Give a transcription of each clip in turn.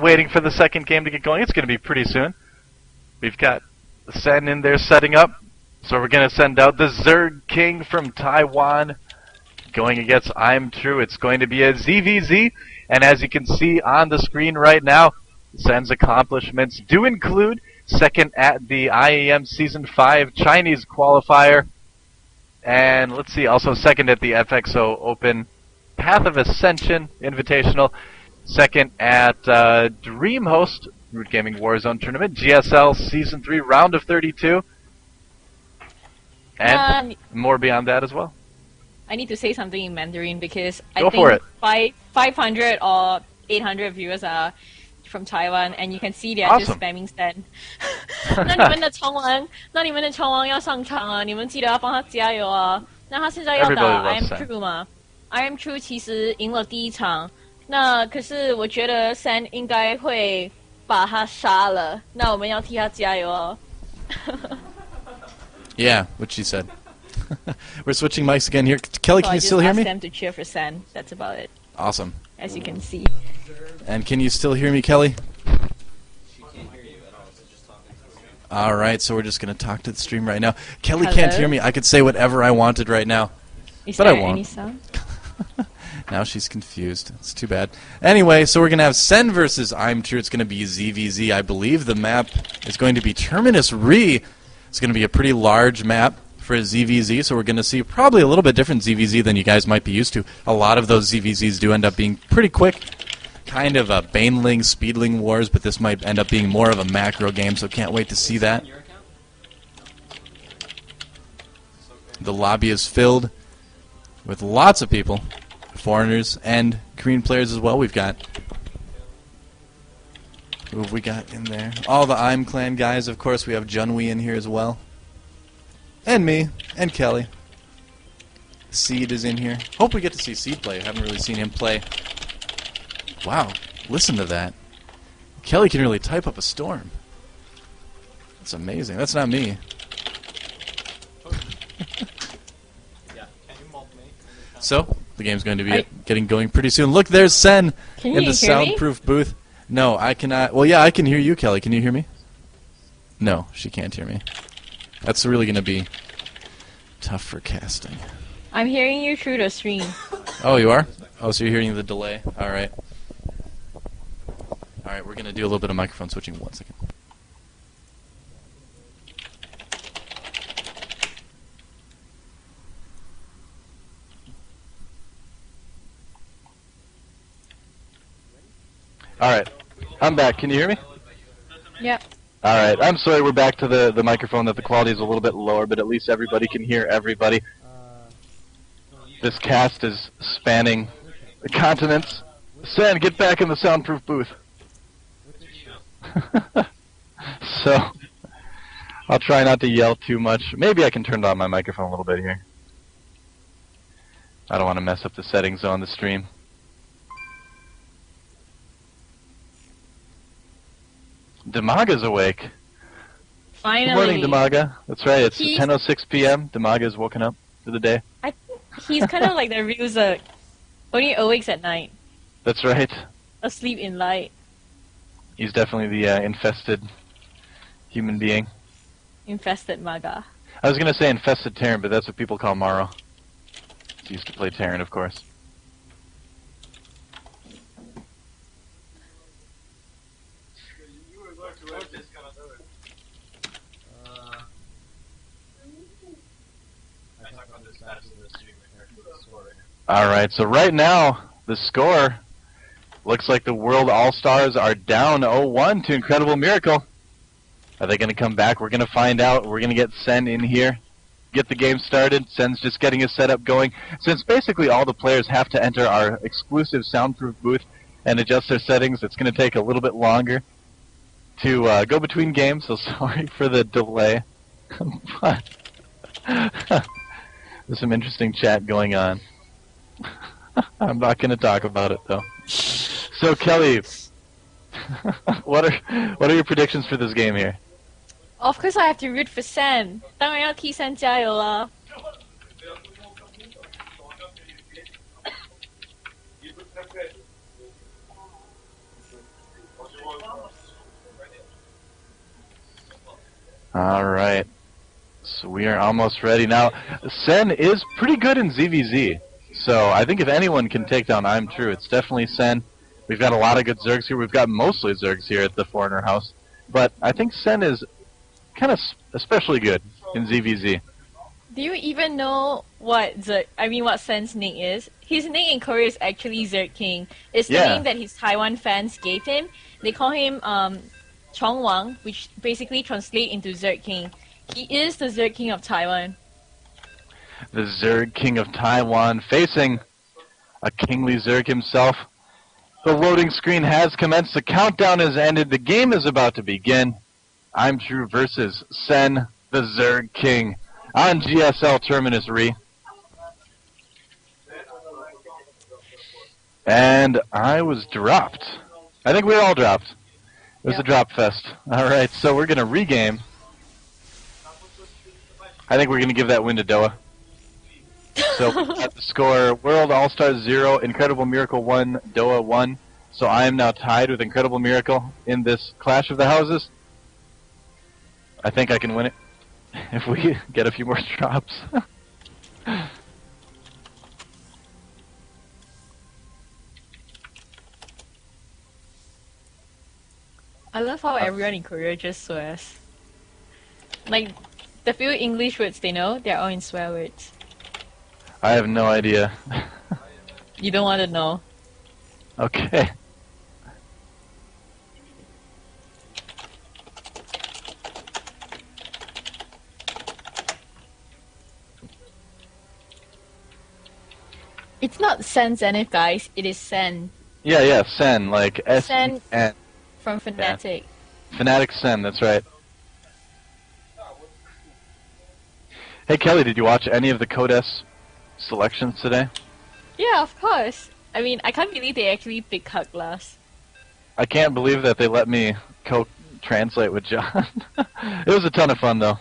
waiting for the second game to get going. It's going to be pretty soon. We've got Sen in there setting up. So we're going to send out the Zerg King from Taiwan going against IMTrue. It's going to be a ZVZ. And as you can see on the screen right now, Sen's accomplishments do include second at the IEM Season 5 Chinese qualifier. And let's see, also second at the FXO Open Path of Ascension Invitational. Second at DreamHost Root Gaming Warzone Tournament, GSL Season 3 Round of 32. And more beyond that as well. I need to say something in Mandarin because I think 500 or 800 viewers are from Taiwan, and you can see they are just spamming Sen. 那你们的虫王要上场啊！你们记得要帮他加油啊！那他现在要打 IMTrue 嘛 ？IMTrue 其实赢了第一场，那可是我觉得 Sen 应该会把他杀了。那我们要替他加油哦。Yeah, what she said. We're switching mics again here. Kelly, can you still hear me? I just asked them to cheer for Sen. That's about it. Awesome. As you can see. And can you still hear me, Kelly? She can't hear you at all. So just talking to the All right, so we're just going to talk to the stream right now. Kelly can't hear me. I could say whatever I wanted right now. But I won't. Any sound? Now she's confused. It's too bad. Anyway, so we're going to have Sen versus IMTrue. It's going to be ZVZ. I believe the map is going to be Terminus Re. It's going to be a pretty large map for a ZVZ, so we're going to see probably a little bit different ZVZ than you guys might be used to. A lot of those ZVZs do end up being pretty quick, kind of a Baneling, Speedling wars, but this might end up being more of a macro game, so can't wait to see that. The lobby is filled with lots of people, foreigners and Korean players as well. We've got... Who have we got in there? All the IM Clan guys, of course. We have Junwee in here as well. And me. And Kelly. Seed is in here. Hope we get to see Seed play. I haven't really seen him play. Wow. Listen to that. Kelly can really type up a storm. That's amazing. That's not me. So, the game's going to be getting going pretty soon. Look, there's Sen in the soundproof booth. No, I cannot. Well, yeah, I can hear you, Kelly. Can you hear me? No, she can't hear me. That's really going to be tough for casting. I'm hearing you through the stream. Oh, you are? Oh, so you're hearing the delay. All right. All right, we're going to do a little bit of microphone switching. 1 second. All right. I'm back. Can you hear me? Yep. All right. I'm sorry we're back to the microphone, that the quality is a little bit lower, but at least everybody can hear everybody. This cast is spanning the continents. Sen, get back in the soundproof booth. So, I'll try not to yell too much. Maybe I can turn down my microphone a little bit here. I don't want to mess up the settings on the stream. Damaga's awake. Finally. Good morning, Damaga. That's right, it's 10:06 p.m. Damaga's woken up for the day. I think he's kind of like the real Zerg. Only awakes at night. That's right. Asleep in light. He's definitely the infested human being. Infested Maga. I was going to say infested Terran, but that's what people call Maro. He used to play Terran, of course. Alright, so right now, the score looks like the World All-Stars are down 0-1 to Incredible Miracle. Are they going to come back? We're going to find out. We're going to get Sen in here, get the game started. Sen's just getting his setup going. Since basically all the players have to enter our exclusive soundproof booth and adjust their settings, it's going to take a little bit longer to go between games, so sorry for the delay. But there's some interesting chat going on. I'm not going to talk about it, though. So, Kelly, what are your predictions for this game here? Of course I have to root for Sen. 当然要替 Sen 加油啦。All right. So we are almost ready. Now, Sen is pretty good in ZVZ. So I think if anyone can take down IMTrue, it's definitely Sen. We've got a lot of good Zergs here. We've got mostly Zergs here at the Foreigner House. But I think Sen is kind of especially good in ZVZ. Do you even know what Sen's nick is? His nick in Korea is actually Zerg King. It's the name that his Taiwan fans gave him. They call him Chongwang, which basically translates into Zerg King. He is the Zerg King of Taiwan. The Zerg King of Taiwan facing a kingly Zerg himself. The loading screen has commenced. The countdown has ended. The game is about to begin. IMTrue versus Sen, the Zerg King, on GSL Terminus Re. And I was dropped. I think we were all dropped. It was a drop fest. All right, so we're going to regame. I think we're going to give that win to Doa. So at the score, World Allstars 0, Incredible Miracle 1, Doa 1. So I am now tied with Incredible Miracle in this Clash of the Houses. I think I can win it if we get a few more drops. I love how everyone in Korea just swears. Like, the few English words they know, they're all in swear words. I have no idea. You don't want to know. Okay. It's not Sen Zenith, guys. It is Sen. Yeah, Sen, like Sen S-E-N. from Fnatic. Yeah. Fnatic Sen, that's right. Hey Kelly, did you watch any of the COTH selections today? Yeah, of course. I mean, I can't believe they actually picked Cutlass. I can't believe that they let me co-translate with John. It was a ton of fun, though.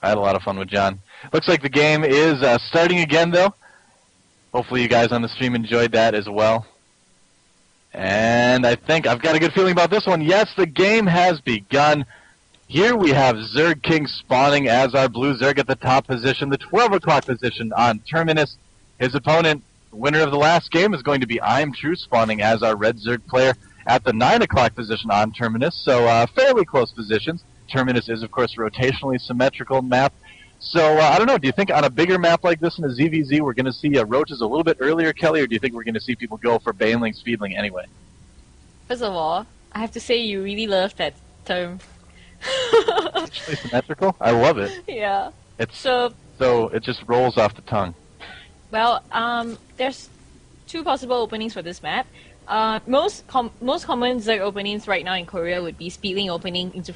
I had a lot of fun with John. Looks like the game is starting again, though. Hopefully you guys on the stream enjoyed that as well. And I think I've got a good feeling about this one. Yes, the game has begun. Here we have Zerg King spawning as our blue Zerg at the top position, the 12 o'clock position on Terminus. His opponent, winner of the last game, is going to be IMTrue spawning as our red Zerg player at the 9 o'clock position on Terminus. So fairly close positions. Terminus is, of course, rotationally symmetrical map. So, I don't know, do you think on a bigger map like this in a ZVZ we're going to see Roaches a little bit earlier, Kelly, or do you think we're going to see people go for Baneling, Speedling anyway? First of all, I have to say you really love that term. Rotationally symmetrical? I love it. Yeah. So it just rolls off the tongue. Well, there's two possible openings for this map. Most common Zerg openings right now in Korea would be Speedling opening into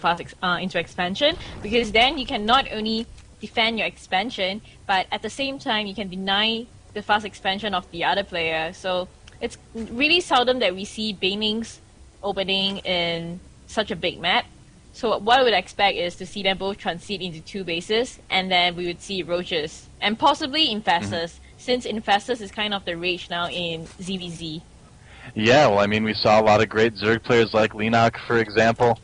into expansion, because then you can not only defend your expansion, but at the same time you can deny the fast expansion of the other player. So it's really seldom that we see Banelings opening in such a big map. So what I would expect is to see them both transit into two bases, and then we would see Roaches, and possibly Infestors, since Infestors is kind of the rage now in ZVZ. Yeah, well, I mean, we saw a lot of great Zerg players like Lenok, for example,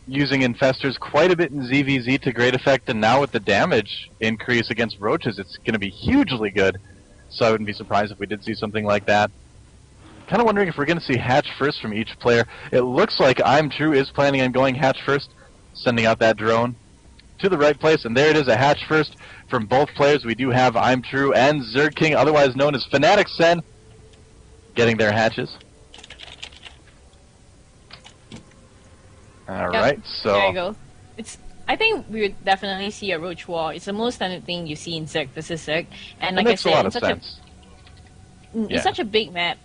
using Infestors quite a bit in ZVZ to great effect, and now with the damage increase against Roaches, it's going to be hugely good. So I wouldn't be surprised if we did see something like that. Kind of wondering if we're going to see Hatch first from each player. It looks like IMTrue is planning on going Hatch first, sending out that drone to the right place, and there it is, a Hatch first from both players. We do have IMTrue and Zerg King, otherwise known as Fnatic Sen, getting their hatches. Alright, so... There you go. I think we would definitely see a Roach War. It's the most standard thing you see in Zerg versus Zerg. And like I said, in such a big map,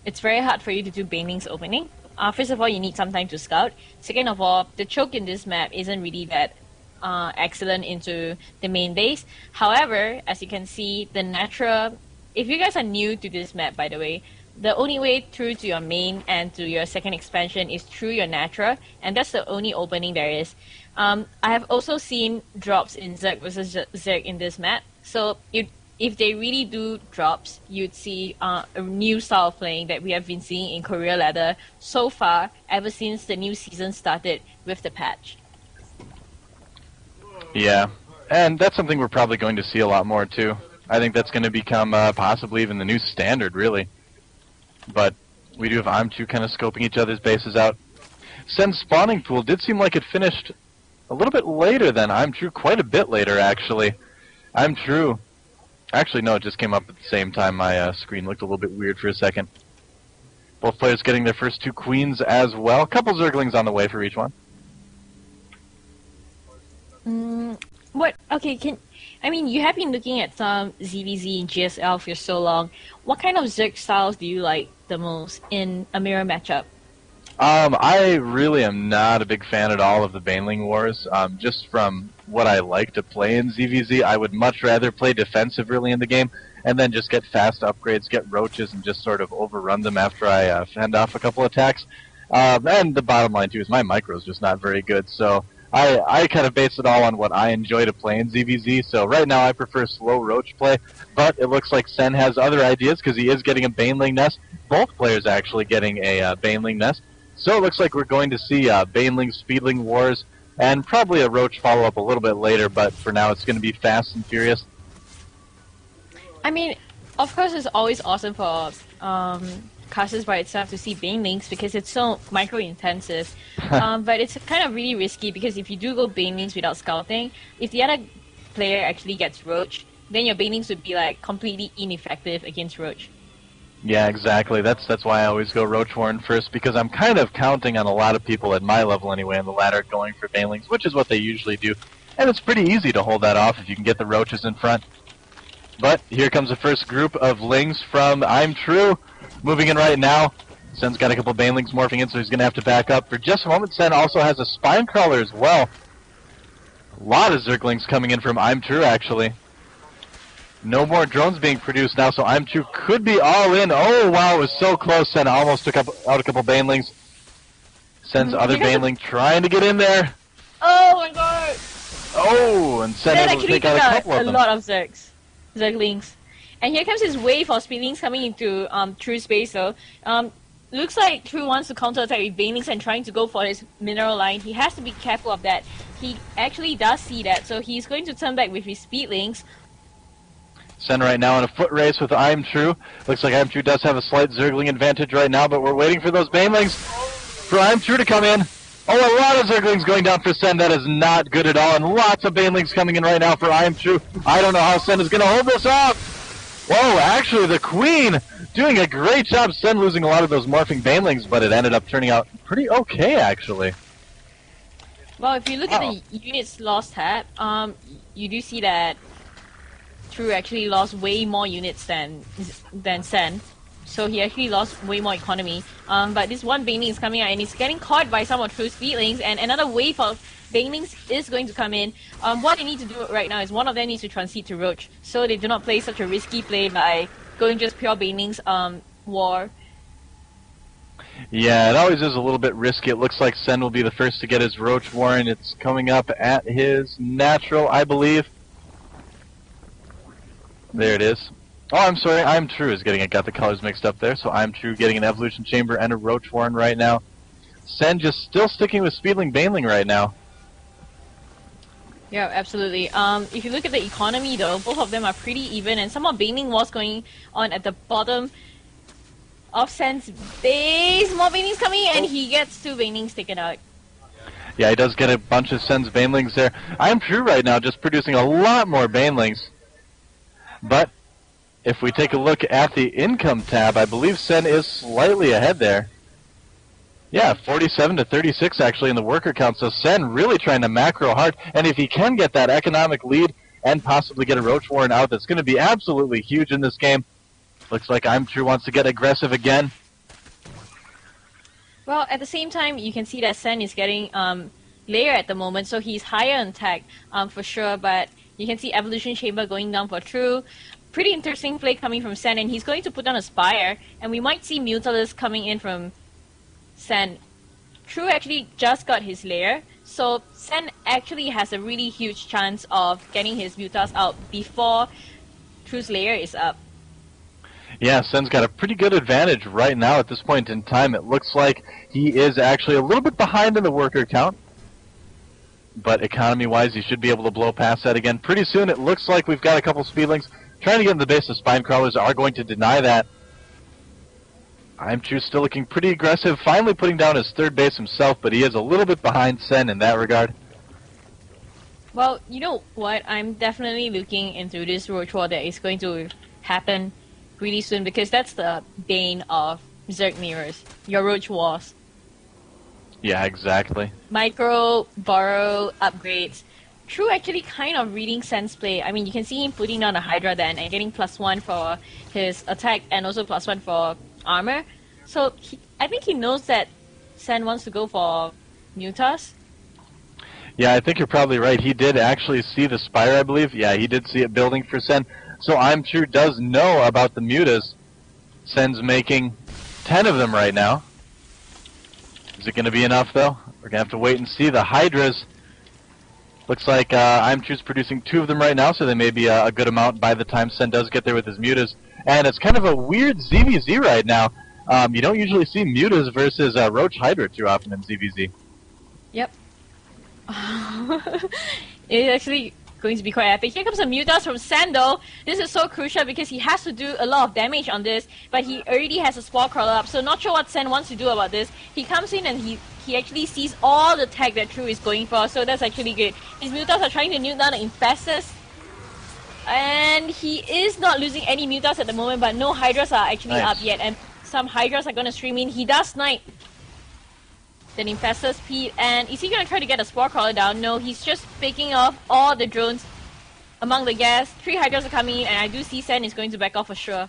it's very hard for you to do Banelings opening. First of all, you need some time to scout. Second of all, the choke in this map isn't really that excellent into the main base. However, as you can see, the Natra... If you guys are new to this map, by the way, the only way through to your main and to your second expansion is through your Natra, and that's the only opening there is. I have also seen drops in Zerg versus Zerg in this map, so if they really do drops, you'd see a new style of playing that we have been seeing in Korea Ladder so far, ever since the new season started with the patch. Yeah, and that's something we're probably going to see a lot more too. I think that's going to become possibly even the new standard, really. But we do have IMTrue kind of scoping each other's bases out. Sen's spawning pool did seem like it finished a little bit later than IMTrue, quite a bit later actually. IMTrue, actually no, it just came up at the same time. My screen looked a little bit weird for a second. Both players getting their first 2 queens as well. Couple Zerglings on the way for each one. What? Okay, you have been looking at some ZVZ and GSL for so long. What kind of Zerg styles do you like the most in a mirror matchup? I really am not a big fan at all of the Baneling Wars. Just from what I like to play in ZVZ, I would much rather play defensive early in the game and then just get fast upgrades, get roaches, and just sort of overrun them after I fend off a couple attacks. And the bottom line, too, is my micro is just not very good, so I kind of base it all on what I enjoy to play in ZVZ, so right now I prefer slow roach play, but it looks like Sen has other ideas because he is getting a Baneling nest. Both players actually getting a Baneling nest. So it looks like we're going to see Baneling, Speedling wars, and probably a roach follow-up a little bit later, but for now it's going to be fast and furious. I mean, of course it's always awesome for casters by itself to see Banelings because it's so micro-intensive. But it's kind of really risky because if you do go Banelings without scouting, if the other player actually gets roach, then your Banelings would be like completely ineffective against roach. Yeah, exactly. That's why I always go Roach Warren first, because I'm kind of counting on a lot of people at my level anyway in the ladder going for Banelings, which is what they usually do. And it's pretty easy to hold that off if you can get the roaches in front. But here comes the first group of Lings from IMTrue. Moving in right now. Sen's got a couple Banelings morphing in, so he's going to have to back up for just a moment. Sen also has a Spine Crawler as well. A lot of Zerglings coming in from IMTrue, actually. No more drones being produced now, so IMTrue could be all in. Oh, wow, it was so close. Sen almost took out a couple Banelings. Sen's other Baneling trying to get in there. Oh my god! Oh, and Sen able to take out a couple of them. A lot of Zerglings. And here comes his wave of Speedlings coming into True space though. Looks like True wants to counterattack with Banelings and trying to go for his mineral line. He has to be careful of that. He actually does see that, so he's going to turn back with his Speedlings. Sen right now in a foot race with IMTrue. Looks like IMTrue does have a slight Zergling advantage right now, but we're waiting for those Banelings for IMTrue to come in. Oh, a lot of Zerglings going down for Sen. That is not good at all, and lots of Banelings coming in right now for IMTrue. I don't know how Sen is going to hold this off. Whoa, actually the Queen doing a great job. Sen losing a lot of those morphing Banelings, but it ended up turning out pretty okay, actually. Well, if you look at the units lost tab, you do see that True actually lost way more units than Sen. So he actually lost way more economy. But this one Baneling is coming out and he's getting caught by some of True's Speedlings, and another wave of Banelings is going to come in. What they need to do right now is one of them needs to transit to Roach, so they do not play such a risky play by going just pure Banelings war. Yeah, it always is a little bit risky. It looks like Sen will be the first to get his Roach Warren. It's coming up at his natural, I believe. There it is. Oh, I'm sorry. IMTrue is got the colors mixed up there. So IMTrue getting an Evolution Chamber and a Roach Warren right now. Sen just still sticking with Speedling Baneling right now. Yeah, absolutely. If you look at the economy though, both of them are pretty even, and some of Baneling was going on at the bottom of Sen's base. More Banelings coming, and he gets 2 Banelings taken out. Yeah, he does get a bunch of Sen's Banelings there. IMTrue right now just producing a lot more Banelings. But if we take a look at the income tab, I believe Sen is slightly ahead there. Yeah, 47 to 36 actually in the worker count. So Sen really trying to macro hard. And if he can get that economic lead and possibly get a Roach Warren out, that's going to be absolutely huge in this game. Looks like IMTrue wants to get aggressive again. Well, at the same time, you can see that Sen is getting layer at the moment, so he's higher on tag for sure. But you can see Evolution Chamber going down for True. Pretty interesting play coming from Sen, and he's going to put down a Spire, and we might see Mutalist coming in from Sen. True actually just got his lair, so Sen actually has a really huge chance of getting his Mutas out before True's lair is up. Yeah, Sen's got a pretty good advantage right now at this point in time. It looks like he is actually a little bit behind in the worker count. but economy-wise, you should be able to blow past that again. Pretty soon, it looks like we've got a couple Speedlings trying to get in the base. The Spine Crawlers are going to deny that. IMTrue still looking pretty aggressive, finally putting down his third base himself, but he is a little bit behind Sen in that regard. Well, you know what? I'm definitely looking into this roach war that is going to happen really soon, because that's the bane of Zerg mirrors, your roach wars. Yeah, exactly. Micro, borrow, upgrades. True actually kind of reading Sen's play. I mean, you can see him putting down a Hydra then and getting +1 for his attack and also +1 for armor. So I think he knows that Sen wants to go for Mutas. Yeah, I think you're probably right. He did actually see the Spire, I believe. Yeah, he did see it building for Sen. So IMTrue does know about the Mutas. Sen's making 10 of them right now. Is it going to be enough, though? We're going to have to wait and see. The Hydras, looks like IMTrue's producing 2 of them right now, so they may be a good amount by the time Sen does get there with his Mutas. And it's kind of a weird ZVZ right now. You don't usually see Mutas versus Roach Hydra too often in ZVZ. Yep. It's actually going to be quite epic. Here comes a Mutas from Sando. This is so crucial because he has to do a lot of damage on this, but he already has a Spore Crawler up, so not sure what Sen wants to do about this. He comes in and he actually sees all the tech that True is going for, so that's actually good. His Mutas are trying to nuke down the Infestors, and he is not losing any Mutas at the moment, but no Hydras are actually up yet, and some Hydras are going to stream in. He does snipe the Infestor speed, and is he going to try to get a Spore Crawler down? No, he's just picking off all the drones among the gas. 3 Hydras are coming in, and I do see Sen is going to back off for sure.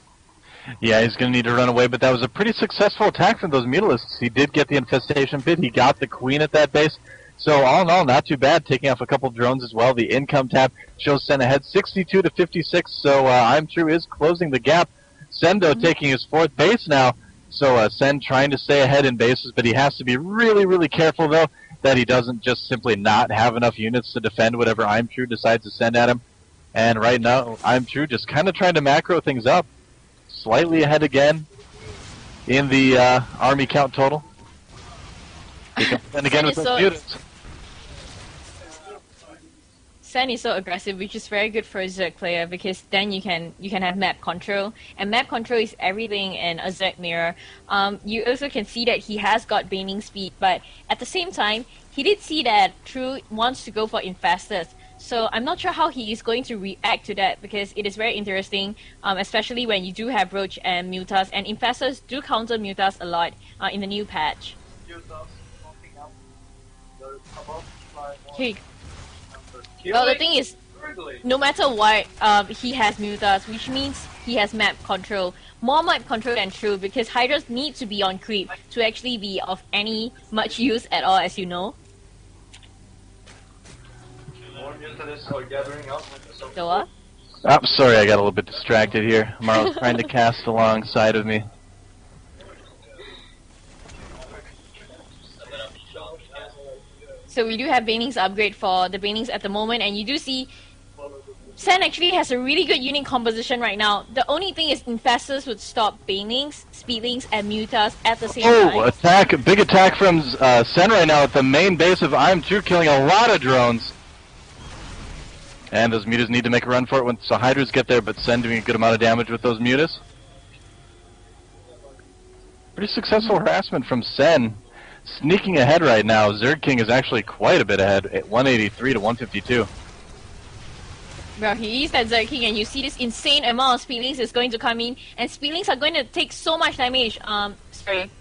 Yeah, he's going to need to run away, but that was a pretty successful attack from those Mutalisks. He did get the Infestation Pit, he got the Queen at that base, so all in all, not too bad, taking off a couple drones as well. The income tab shows Sen ahead 62 to 56, so IMTrue is closing the gap. Sendo taking his 4th base now. So Sen trying to stay ahead in bases, but he has to be really, really careful, though, that he doesn't just simply not have enough units to defend whatever IMTrue decides to send at him. And right now, IMTrue just kind of trying to macro things up. Slightly ahead again in the army count total. And again with the units. Sen is so aggressive, which is very good for a Zerg player, because then you can have map control, and map control is everything in a Zerg mirror. You also can see that he has got Baning speed, but at the same time, he did see that True wants to go for Infestors. So I'm not sure how he is going to react to that, because it is very interesting, especially when you do have Roach and Mutas, and Infestors do counter Mutas a lot in the new patch. Okay. Well, the thing is, no matter what, he has Mutas, which means he has map control. More map control than True, because Hydras need to be on creep to actually be of any much use at all, as you know. So, I'm sorry, I got a little bit distracted here. Marlo's trying to cast alongside of me. So we do have Baning's upgrade for the Banings at the moment, and you do see Sen actually has a really good unit composition right now. The only thing is Infestors would stop Banings, Speedlings, and Mutas at the same time. Oh, attack! Big attack from Sen right now at the main base of IMTrue, killing a lot of drones. And those Mutas need to make a run for it once the Hydras get there, but Sen doing a good amount of damage with those Mutas. Pretty successful harassment from Sen. Sneaking ahead right now. Zerg King is actually quite a bit ahead at 183 to 152. Well, he is that Zerg King, and you see this insane amount of Speedlings is going to come in, and Speedlings are going to take so much damage,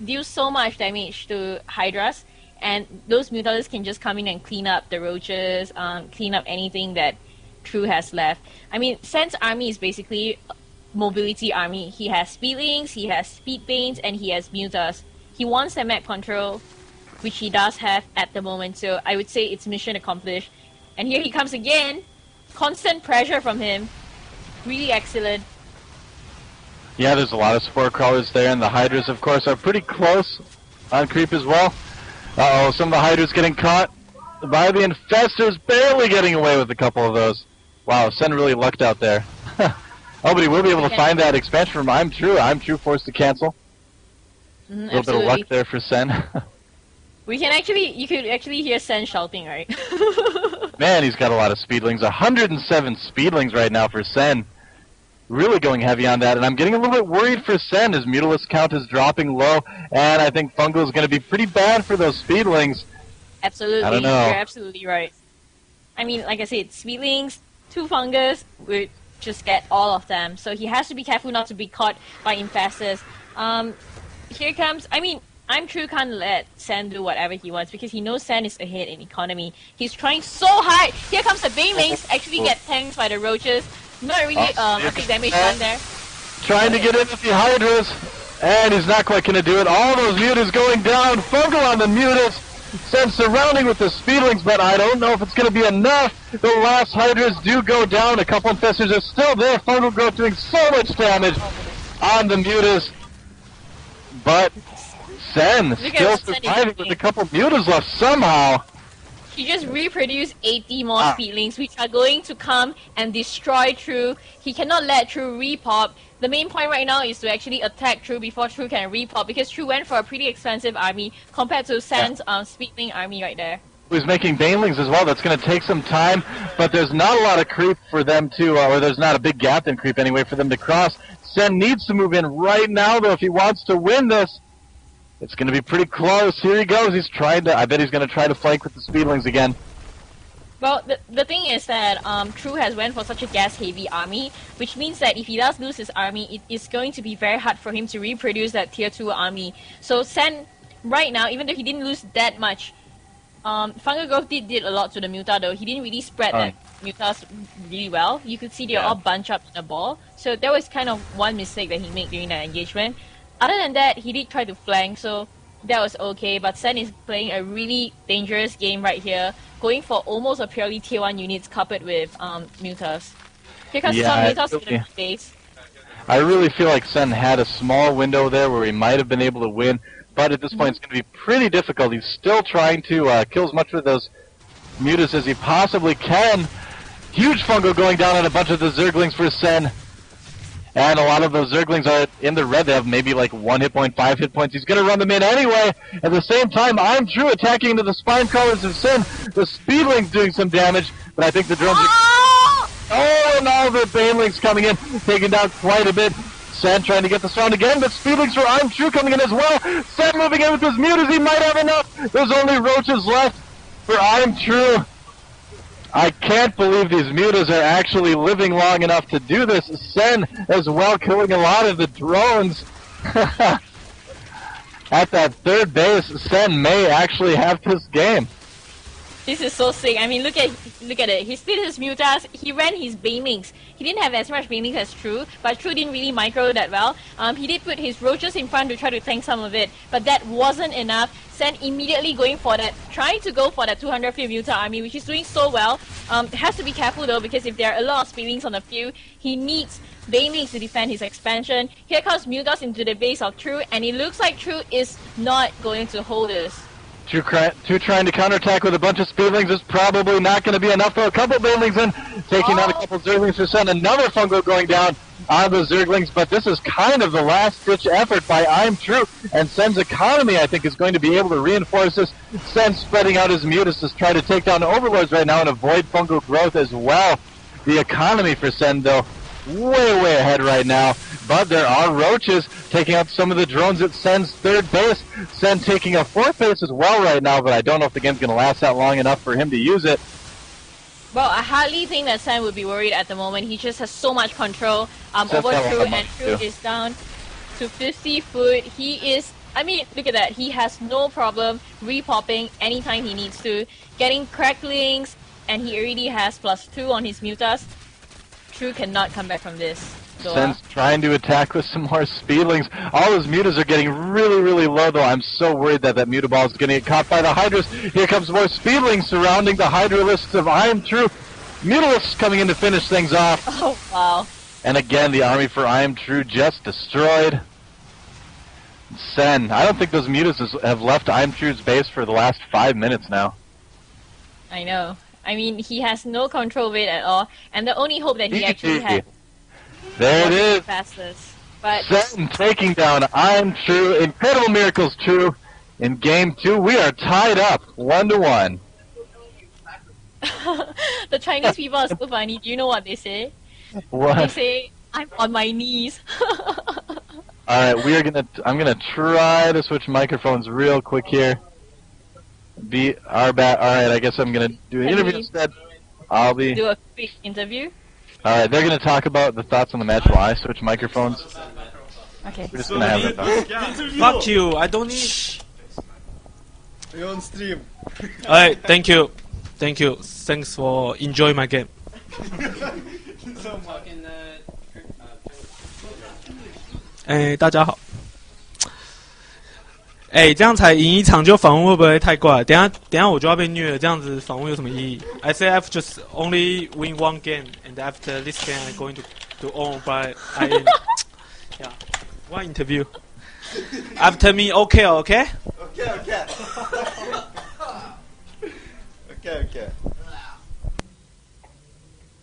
deal so much damage to Hydras, and those Mutalisks can just come in and clean up the Roaches, clean up anything that True has left. I mean, Sen's army is basically mobility army. He has Speedlings, he has Speedbanes, and he has Mutas. He wants the map control, which he does have at the moment, so I would say it's mission accomplished. And here he comes again. Constant pressure from him. Really excellent. Yeah, there's a lot of Spore Crawlers there, and the Hydras, of course, are pretty close on creep as well. Uh-oh, some of the Hydras getting caught by the Infestors, barely getting away with a couple of those. Wow, Sen really lucked out there. Oh, but he will be able to find that expansion from IMTrue. IMTrue forced to cancel. A little bit of luck there for Sen. You could actually hear Sen shouting, right? Man, he's got a lot of speedlings. 107 speedlings right now for Sen. Really going heavy on that, and I'm getting a little bit worried for Sen. His Mutalisk count is dropping low, and I think Fungal is going to be pretty bad for those speedlings. Absolutely, I don't know. You're absolutely right. I mean, like I said, speedlings, 2 fungus would just get all of them, so he has to be careful not to be caught by infestors. Here comes, I mean, IMTrue can't let Sen do whatever he wants because he knows Sen is ahead in economy. He's trying so hard. Here comes the Banelings, actually get tanked by the roaches. Not really a big damage done there. Trying to get in with the Hydras, and he's not quite going to do it. All those Mutas going down. Fungal on the Mutas. Sen surrounding with the speedlings, but I don't know if it's going to be enough. The last Hydras do go down. A couple infestors are still there. Fungal growth doing so much damage on the Mutas. But Sen still surviving with a couple Mutas left somehow. He just reproduced 80 more speedlings, which are going to come and destroy True. He cannot let True repop. The main point right now is to actually attack True before True can repop, because True went for a pretty expensive army compared to Sen's speedling army right there. He's making Banelings as well. That's going to take some time, but there's not a lot of creep for them to, or there's not a big gap in creep anyway for them to cross. Sen needs to move in right now, though, if he wants to win this. It's going to be pretty close. Here he goes. He's trying to, I bet he's going to try to flank with the speedlings again. Well, the thing is that True has went for such a gas-heavy army, which means that if he does lose his army, it is going to be very hard for him to reproduce that Tier 2 army. So Sen, right now, even though he didn't lose that much, Fungal Growth did a lot to the Muta, though. He didn't really spread that Mutas really well. You could see they're all bunched up in a ball. So that was kind of one mistake that he made during that engagement. Other than that, he did try to flank, so that was okay. But Sen is playing a really dangerous game right here, going for almost a purely Tier 1 units coupled with Mutas. Here comes some Mutas with the base. I really feel like Sen had a small window there where he might have been able to win, but at this point it's going to be pretty difficult. He's still trying to kill as much of those Mutas as he possibly can. Huge Fungal going down on a bunch of the Zerglings for Sen. And a lot of those Zerglings are in the red. They have maybe like 1 hit point, 5 hit points. He's going to run them in anyway. At the same time, IMTrue attacking into the spine colors of Sen. The Speedlings doing some damage, but I think the drones are... Oh, and all the Banelings coming in, taking down quite a bit. Sen trying to get the surround again, but Speedlings for IMTrue coming in as well. Sen moving in with his Mutas. He might have enough. There's only Roaches left for IMTrue. I can't believe these Mutas are actually living long enough to do this. Sen as well killing a lot of the drones. At that third base, Sen may actually have this game. This is so sick. I mean, look at it. He split his Mutas. He ran his Banelings. He didn't have as much Banelings as True, but True didn't really micro that well. He did put his Roaches in front to try to tank some of it, but that wasn't enough. Sen immediately going for that, trying to go for that 200 field Muta army, which is doing so well. Has to be careful though, because if there are a lot of Speedlings on the field, he needs Banelings to defend his expansion. Here comes Mutas into the base of True, and it looks like True is not going to hold this. True trying to counterattack with a bunch of Speedlings is probably not going to be enough for a couple Banelings in, taking out a couple Zerglings for Sen. Another Fungal going down on the Zerglings, but this is kind of the last-ditch effort by IMTrue, and Sen's economy, I think, is going to be able to reinforce this. Sen spreading out his Mutas to try to take down Overlords right now and avoid Fungal growth as well. The economy for Sen, though, way ahead right now, but there are Roaches taking out some of the drones at Sen's third base. Sen taking a fourth base as well right now, but I don't know if the game's going to last that long enough for him to use it. Well, I hardly think that Sen would be worried at the moment. He just has so much control over True, and True is down to 50 foot. He is, I mean, look at that. He has no problem repopping anytime he needs to, getting cracklings, and he already has +2 on his Mutas. True cannot come back from this. Sen's trying to attack with some more Speedlings. All his Mutas are getting really low, though. I'm so worried that that Muta ball is going to get caught by the Hydras. Here comes more Speedlings surrounding the Hydralisks of IMTrue. Mutalisks coming in to finish things off. Oh, wow. And again, the army for IMTrue just destroyed. Sen, I don't think those Mutas have left IMTrue's base for the last 5 minutes now. I know. I mean, he has no control of it at all, and the only hope that he actually had... There it is. Fastest. But Sen taking down IMTrue. Incredible miracles, True. In game 2, we are tied up 1-1. The Chinese people are so funny. Do you know what they say? What? They say, "I'm on my knees." All right, I'm gonna try to switch microphones real quick here. All right, I guess I'm gonna do an interview instead. I'll be Do a quick interview. All right, they're gonna talk about the thoughts on the match while I switch microphones. Okay. We're just gonna have it. Fuck you! I don't need. You're on stream. Alright, thank you. Thanks for enjoy my game. 大家好。这样才赢一场就访问会不会太怪？等下我就要被虐了，这样子访问有什么意义 ？I say I've just only win one game, and after this game I'm going to own, but yeah, one interview. After me, okay. Okay.